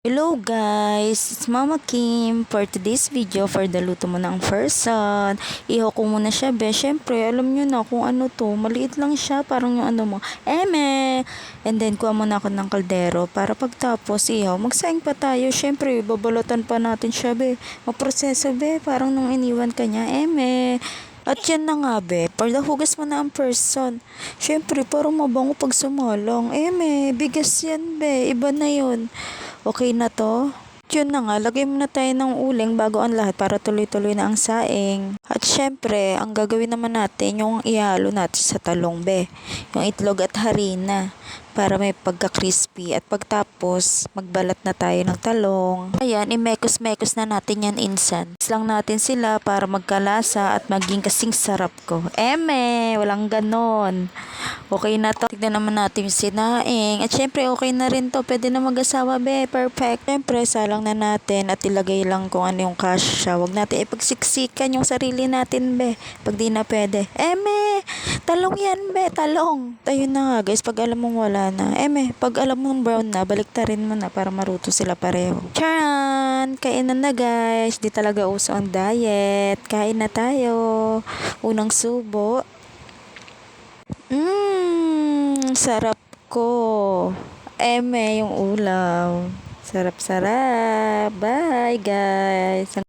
Hello guys, it's Mama Kim. For today's video, for the luto mo ng person, iho ko muna siya be. Syempre, alam nyo na kung ano to, maliit lang siya, parang yung ano mo, eme! And then, kuha muna ako ng kaldero para pagtapos iho, magsaing pa tayo. Syempre, babalatan pa natin siya be. Maproseso be, parang nung iniwan ka niya, eme! At yan na nga be, para hugas mo na ang person. Syempre, parang mabango pag sumalong. Eme, bigas yan be, iba na yun. Okay na to? Yun na nga, lagay muna tayo ng uling bago ang lahat para tuloy-tuloy na ang saing. At syempre, ang gagawin naman natin yung ihalo natin sa talong be. Yung itlog at harina para may pagka-crispy. At pagtapos, magbalat na tayo ng talong. Ayan, imekos-mekos na natin yan insan. Lang natin sila para magkalasa at maging kasing sarap ko. Eme, walang ganon. Okay na to. Tignan naman natin yung sinaing. At syempre, okay na rin to. Pwede na mag-asawa be. Perfect. Syempre, salang na natin at ilagay lang kung ano yung kasya. Huwag natin ipagsiksikan yung sarili natin be. Pag di na pwede. Eme, talong yan be. Talong. Ayun na nga guys. Pag alam mong wala na. Eme, pag alam mong brown na, baliktarin mo na para maruto sila pareho. Charan! Kainan na guys. Di talaga uso ang diet. Kain na tayo. Unang subo. Sarap ko. Eme yung ulam. Sarap-sarap. Bye guys.